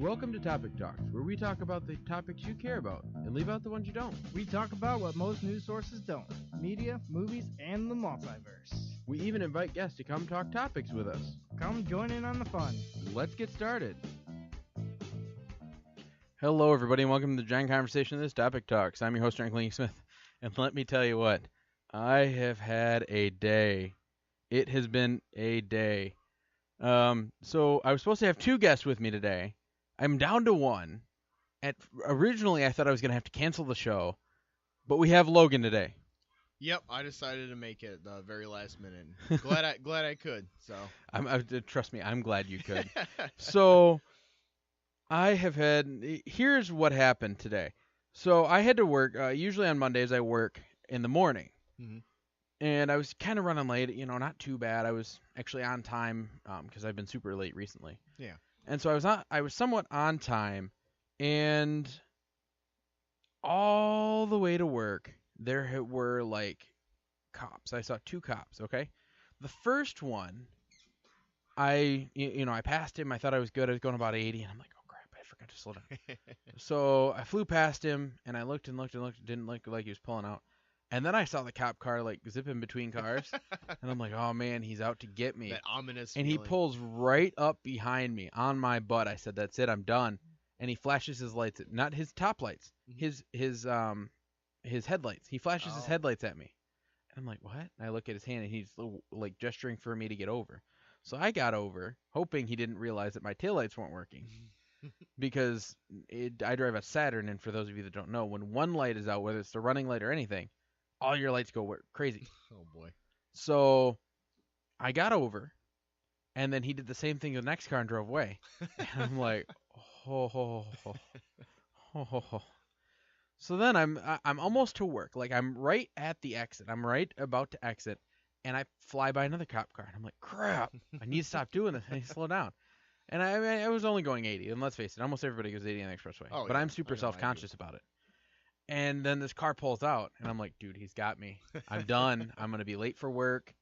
Welcome to Topic Talks, where we talk about the topics you care about and leave out the ones you don't. We talk about what most news sources don't: media, movies, and the multiverse. We even invite guests to come talk topics with us. Come join in on the fun. Let's get started. Hello, everybody, and welcome to the giant conversation of this Topic Talks. I'm your host, Franklin Smith, and let me tell you what, I have had a day. It has been a day. So I was supposed to have two guests with me today. I'm down to one. Originally, I thought I was going to have to cancel the show, but we have Logan today. Yep, I decided to make it the very last minute. Glad I could. So trust me, I'm glad you could. So I have had. Here's what happened today. So I had to work. Usually on Mondays I work in the morning, and I was kind of running late. Not too bad. I was actually on time because I've been super late recently. Yeah. And so I was somewhat on time, and all the way to work, there were, cops. I saw two cops, okay? The first one, I passed him. I thought I was good. I was going about 80, and I'm like, oh, crap, I forgot to slow down. So I flew past him, and I looked and looked and looked. It didn't look like he was pulling out. And then I saw the cop car, zipping between cars. And I'm like, oh, man, he's out to get me. That ominous And feeling. he pulls right up behind me on my butt. I said, that's it, I'm done. And he flashes his lights, not his top lights, his headlights. He flashes his headlights at me. And I'm like, what? And I look at his hand, and he's, gesturing for me to get over. So I got over, hoping he didn't realize that my taillights weren't working. Because I drive a Saturn, and for those of you that don't know, when one light is out, whether it's the running light or anything, all your lights go crazy. Oh, boy. So I got over, and then he did the same thing to the next car and drove away. And I'm like, oh. So then I'm almost to work. I'm right at the exit. I'm right about to exit, and I fly by another cop car. And I'm like, crap, I need to stop doing this. I need to slow down. And I was only going 80. And let's face it, almost everybody goes 80 on the expressway. Oh, but yeah. I'm super self-conscious about it. And then this car pulls out, and I'm like, dude, he's got me. I'm done. I'm going to be late for work.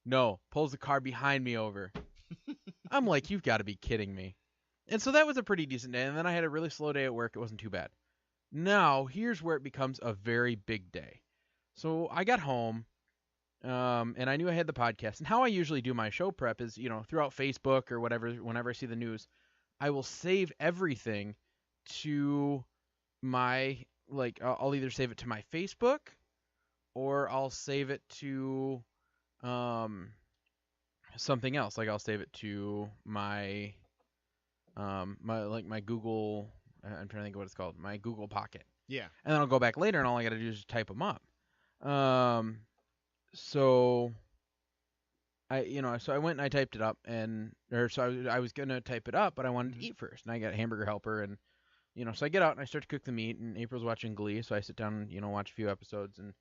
No, pulls the car behind me over. I'm like, you've got to be kidding me. And so that was a pretty decent day. And then I had a really slow day at work. It wasn't too bad. Now, here's where it becomes a very big day. So I got home, and I knew I had the podcast. And how I usually do my show prep is, throughout Facebook or whatever, whenever I see the news, I will save everything to my... I'll either save it to my Facebook, or I'll save it to something else. I'll save it to my my Google. I'm trying to think of what it's called. My Google Pocket. Yeah. And then I'll go back later, and all I got to do is just type them up. So I went and I typed it up, I was gonna type it up, but I wanted to eat first, and I got a hamburger helper and. So I get out and I start to cook the meat, and April's watching Glee, so I sit down and, watch a few episodes, and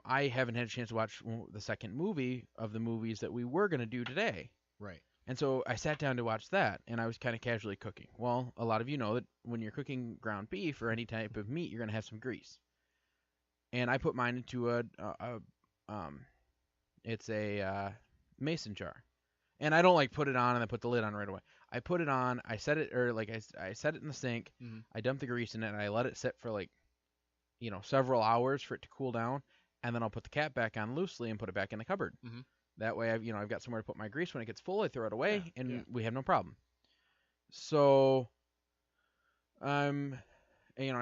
I haven't had a chance to watch the second movie of the movies that we were going to do today. Right. And so I sat down to watch that, and I was kind of casually cooking. Well, a lot of you know that when you're cooking ground beef or any type of meat, you're going to have some grease. And I put mine into it's a mason jar. And I don't put it on and then put the lid on right away. I put it on, I set it, I set it in the sink, I dump the grease in it, and I let it sit for several hours for it to cool down, and then I'll put the cap back on loosely and put it back in the cupboard. That way I've got somewhere to put my grease. When it gets full, I throw it away, we have no problem. So, I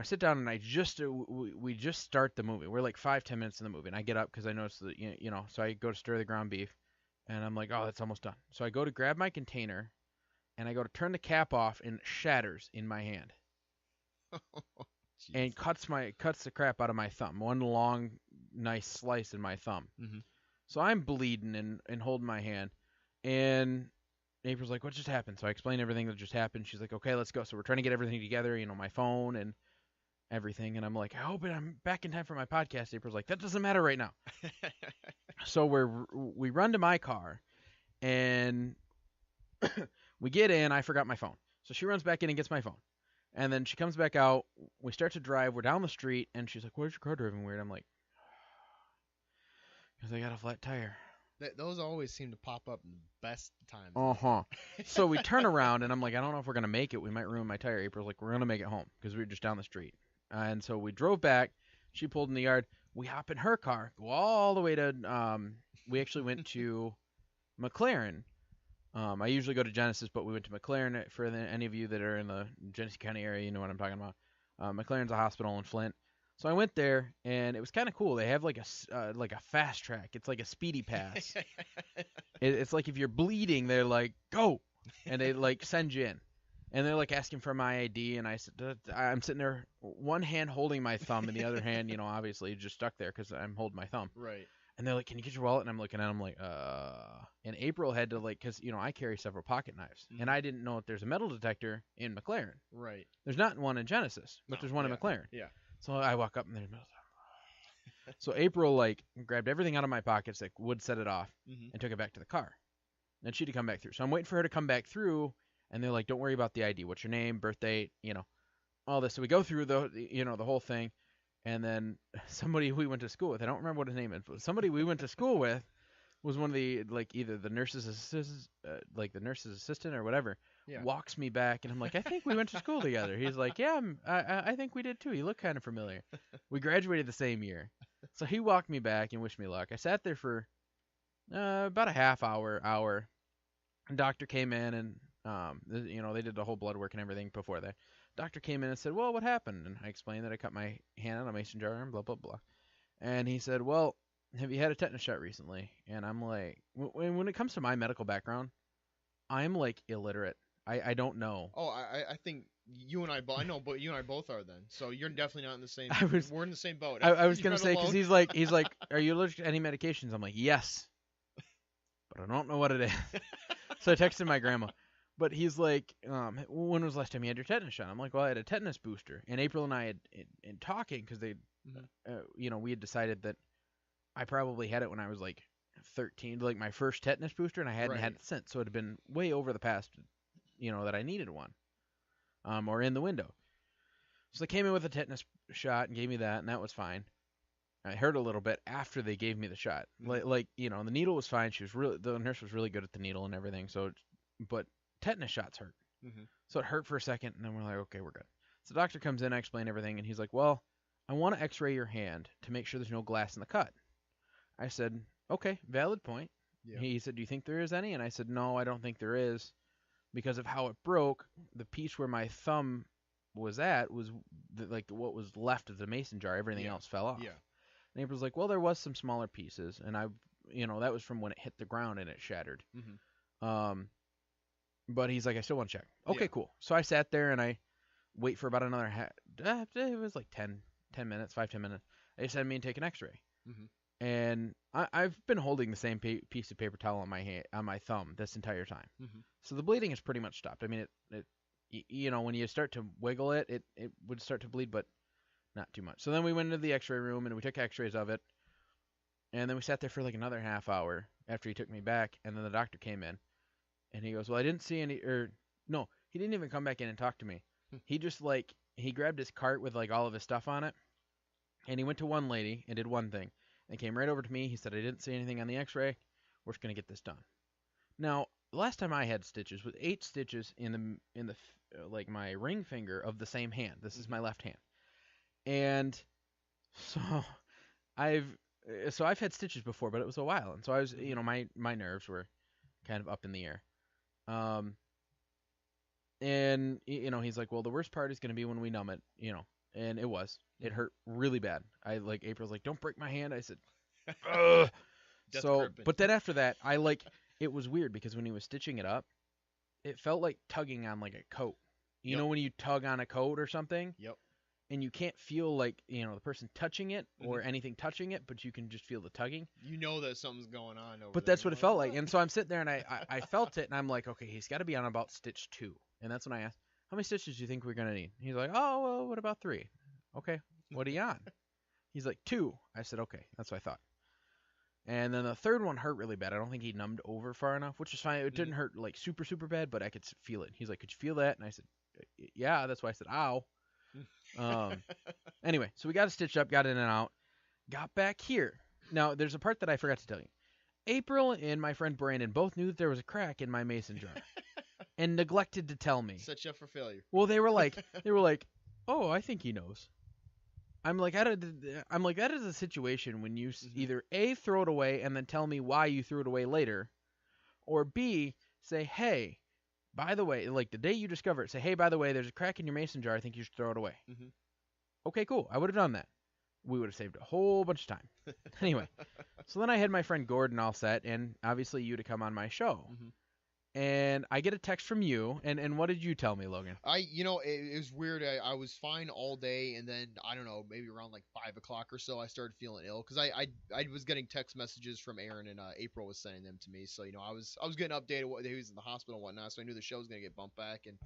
sit down and we just start the movie. We're 5-10 minutes in the movie, and I get up because I noticed that, so I go to stir the ground beef, and I'm like, oh, that's almost done. So I go to grab my container, and I go to turn the cap off, and it shatters in my hand. And cuts the crap out of my thumb. One long, nice slice in my thumb. So I'm bleeding and holding my hand. And April's like, what just happened? So I explain everything that just happened. She's like, okay, let's go. So we're trying to get everything together, my phone and everything. And I'm like, I hope I'm back in time for my podcast. April's like, that doesn't matter right now. So we run to my car, and we get in. I forgot my phone. So she runs back in and gets my phone. And then she comes back out. We start to drive. We're down the street, and she's like, where's your car driving weird? I'm like, because I got a flat tire. Those always seem to pop up in the best times. Uh-huh. So we turn around, and I'm like, I don't know if we're going to make it. We might ruin my tire. April's like, we're going to make it home because we were just down the street. And so we drove back. She pulled in the yard. We hop in her car, go all the way to, we actually went to McLaren. I usually go to Genesis, but we went to McLaren. For any of you that are in the Genesee County area, you know what I'm talking about. McLaren's a hospital in Flint. So I went there, and it was kind of cool. They have like a fast track. It's like a speedy pass. It's like if you're bleeding, they're like, go, and they like send you in. And they're like asking for my ID, and I said, I'm sitting there, one hand holding my thumb, and the other hand, obviously just stuck there because I'm holding my thumb. Right. And they're like, can you get your wallet? And I'm looking at them like, And April had to because I carry several pocket knives, and I didn't know if there's a metal detector in McLaren. Right. There's not one in Genesis, but there's one in McLaren. Yeah. So I walk up and there's so April grabbed everything out of my pockets that would set it off and took it back to the car. Then she'd come back through. So I'm waiting for her to come back through, and they're like, don't worry about the ID. What's your name, birth date, all this. So we go through the whole thing, and then somebody we went to school with, I don't remember what his name is, but somebody we went to school with was one of the either the nurse's assistant, the nurse's assistant or whatever. Yeah. Walks me back, and I'm like, I think we went to school together. He's like, yeah, I think we did too. You look kind of familiar. We graduated the same year. So he walked me back and wished me luck. I sat there for about a half hour. And doctor came in, and they did the whole blood work and everything before that. Doctor came in and said, well, what happened? And I explained that I cut my hand on a mason jar and blah, blah, blah. And he said, well, have you had a tetanus shot recently? And I'm like, when it comes to my medical background, I'm like illiterate. I don't know. Oh, I think you and I both. I know, but you and I both are then. So you're definitely not in the same. We're in the same boat. I was gonna say because he's like, are you allergic to any medications? I'm like, yes, but I don't know what it is. So I texted my grandma, but he's like, when was the last time you had your tetanus shot? I'm like, well, I had a tetanus booster. And April and I had in talking because they, we had decided that I probably had it when I was like 13, like my first tetanus booster, and I hadn't had it since. So it had been way over the past. That I needed one, or in the window. So they came in with a tetanus shot and gave me that, and that was fine. I hurt a little bit after they gave me the shot. The needle was fine. The nurse was really good at the needle and everything. But tetanus shots hurt. So it hurt for a second, and then we're like, okay, we're good. So the doctor comes in, I explain everything, and he's like, well, I want to x-ray your hand to make sure there's no glass in the cut. I said, okay, valid point. Yeah. He said, do you think there is any? And I said, no, I don't think there is. Because of how it broke, the piece where my thumb was at was what was left of the mason jar. Everything else fell off. Yeah. And April's like, well, there was some smaller pieces, and that was from when it hit the ground and it shattered. But he's like, I still want to check. Okay, cool. So I sat there and I wait for about another it was like 10 minutes, 5-10 minutes. They sent me and take an X-ray. And I've been holding the same piece of paper towel on my thumb this entire time. So the bleeding has pretty much stopped. I mean, when you start to wiggle it would start to bleed, but not too much. So then we went into the X-ray room and we took X-rays of it. And then we sat there for like another half hour after he took me back. And then the doctor came in and he goes, well, I didn't see any, no, he didn't even come back in and talk to me. He just he grabbed his cart with all of his stuff on it. And he went to one lady and did one thing. And came right over to me. He said, I didn't see anything on the X-ray. We're just going to get this done. Now, the last time I had stitches was 8 stitches in the my ring finger of the same hand. This is my left hand. And so I've had stitches before, but it was a while. And so I was, my nerves were kind of up in the air. And he's like, well, the worst part is going to be when we numb it, And it was. It hurt really bad. April's like, don't break my hand. I said, ugh. But then after that, it was weird because when he was stitching it up, it felt like tugging on like a coat. You know when you tug on a coat or something? Yep. And you can't feel the person touching it or anything touching it, but you can just feel the tugging. You know that something's going on over there. But that's what it felt like. And so I'm sitting there and I felt it and I'm like, okay, he's got to be on about stitch 2. And that's when I asked, how many stitches do you think we're going to need? He's like, oh, well, what about 3? Okay, what are you on? He's like, 2. I said, okay, that's what I thought. And then the third one hurt really bad. I don't think he numbed over far enough, which is fine. It didn't hurt super, super bad, but I could feel it. He's like, could you feel that? And I said, yeah, that's why I said, ow. Anyway, so we got it stitched up, got in and out, got back here. Now, there's a part that I forgot to tell you. April and my friend Brandon both knew that there was a crack in my mason jar and neglected to tell me. Set you up for failure. Well, they were like, oh, I think he knows. I'm like, that is a situation when you either A, throw it away and then tell me why you threw it away later, or B, say, hey, by the way, like the day you discover it, say, hey, by the way, there's a crack in your mason jar. I think you should throw it away. Mm-hmm. Okay, cool. I would have done that. We would have saved a whole bunch of time. Anyway, so then I had my friend Gordon all set, and obviously you to come on my show. Mm-hmm. And I get a text from you, and what did you tell me, Logan? It was weird. I was fine all day, and then, I don't know, maybe around like 5 o'clock or so, I started feeling ill, because I was getting text messages from Aaron, and April was sending them to me, so, I was getting updated what he was in the hospital and whatnot, so I knew the show was going to get bumped back, and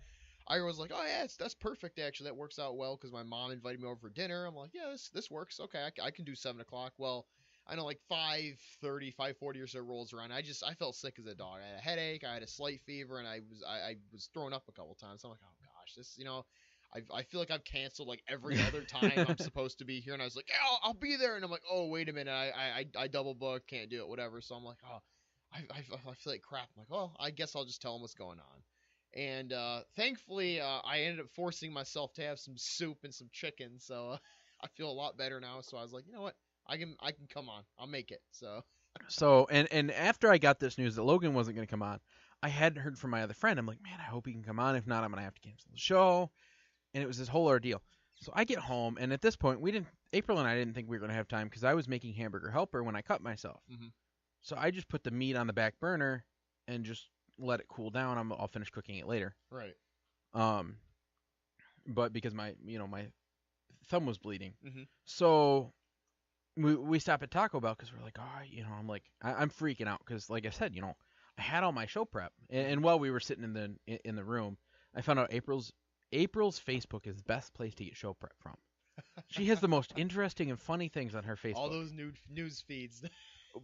I was like, oh, yeah, that's perfect, actually, that works out well, because my mom invited me over for dinner. I'm like, yeah, this works, okay, I can do 7 o'clock. Well, I know, like 5:30, 5:40 or so rolls around. I felt sick as a dog. I had a headache, I had a slight fever, and I was throwing up a couple times. I'm like, oh gosh, this, I feel like I've canceled like every other time I'm supposed to be here, and I was like, yeah, I'll be there, and I'm like, oh wait a minute, I double booked, can't do it, whatever. So I'm like, oh, I feel like crap. I'm like, well, I guess I'll just tell him what's going on. And thankfully, I ended up forcing myself to have some soup and some chicken, so I feel a lot better now. So I was like, you know what? I can come on. I'll make it. So and after I got this news that Logan wasn't going to come on, I hadn't heard from my other friend. I'm like, man, I hope he can come on. If not, I'm going to have to cancel the show. And it was this whole ordeal. So I get home, and at this point, April and I didn't think we were going to have time because I was making hamburger helper when I cut myself. Mm-hmm. So I just put the meat on the back burner and just let it cool down. I'll finish cooking it later. Right. But because my thumb was bleeding, mm-hmm. So we stop at Taco Bell because we're like, I'm like, I'm freaking out because, like I said, I had all my show prep, and while we were sitting in the room, I found out April's Facebook is the best place to get show prep from. She has the most interesting and funny things on her Facebook. All those news feeds.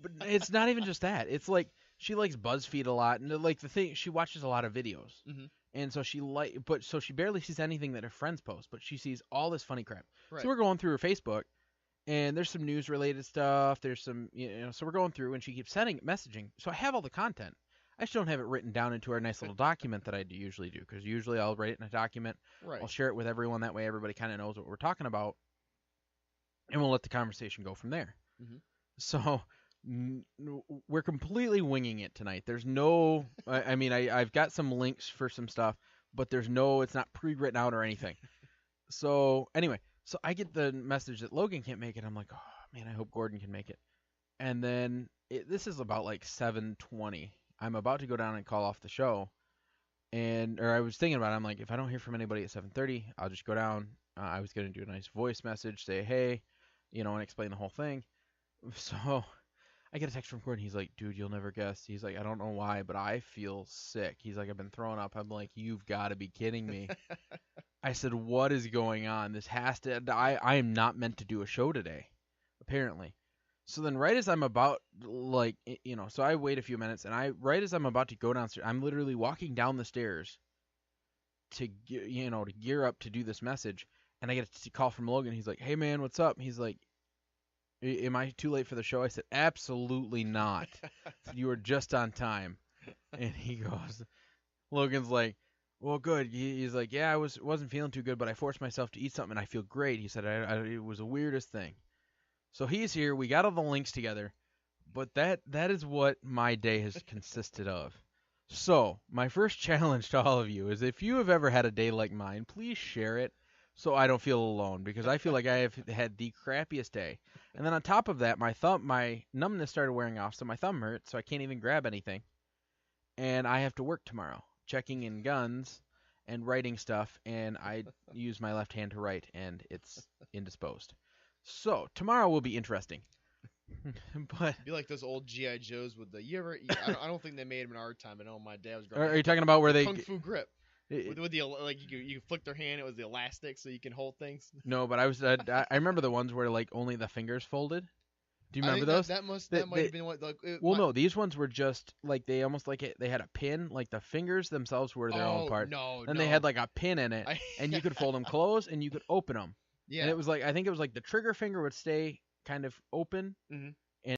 But it's not even just that. It's like she likes BuzzFeed a lot, and like the thing, she watches a lot of videos, mm-hmm. and so she barely sees anything that her friends post, but she sees all this funny crap. Right. So we're going through her Facebook. And there's some news related stuff. There's some, so we're going through, and she keeps messaging. So I have all the content. I just don't have it written down into our nice little document that I usually do, because usually I'll write it in a document. Right. I'll share it with everyone. That way everybody kind of knows what we're talking about, and we'll let the conversation go from there. Mm-hmm. So we're completely winging it tonight. There's no, I've got some links for some stuff, but it's not pre-written out or anything. So anyway. So I get the message that Logan can't make it. I'm like, oh, man, I hope Gordon can make it. And then this is about like 7:20. I'm about to go down and call off the show. Or I was thinking about it. I'm like, if I don't hear from anybody at 7:30, I'll just go down. I was going to do a nice voice message, say, hey, and explain the whole thing. So I get a text from Gordon. He's like, dude, you'll never guess. He's like, I don't know why, but I feel sick. He's like, I've been throwing up. I'm like, you've got to be kidding me. I said, what is going on? This has to, I am not meant to do a show today, apparently. So then right as I'm about, so I wait a few minutes, and right as I'm about to go downstairs, I'm literally walking down the stairs to gear up to do this message, and I get a call from Logan. He's like, hey, man, what's up? He's like, am I too late for the show? I said, absolutely not. You are just on time. And he goes, Logan's like, well, good. He's like, yeah, I wasn't feeling too good, but I forced myself to eat something, and I feel great. He said, it was the weirdest thing. So he's here. We got all the links together, but that is what my day has consisted of. So my first challenge to all of you is, if you have ever had a day like mine, please share it so I don't feel alone, because I feel like I have had the crappiest day. And then on top of that, my numbness started wearing off, so my thumb hurts, so I can't even grab anything. And I have to work tomorrow, checking in guns and writing stuff, and I use my left hand to write, and it's indisposed. So tomorrow will be interesting. But be like those old GI Joes with the I don't think they made them in our time. I know my dad was growing up. Are you talking about where they Kung Fu grip? With the you flick their hand, it was the elastic, so you can hold things. No, but I remember the ones where like only the fingers folded. Do you remember those? That might have been what. No, these ones were just like they almost like they had a pin, like the fingers themselves were their own part. Then they had like a pin in it, and you could fold them closed and you could open them. Yeah. And it was like, I think it was like the trigger finger would stay kind of open, mm-hmm. and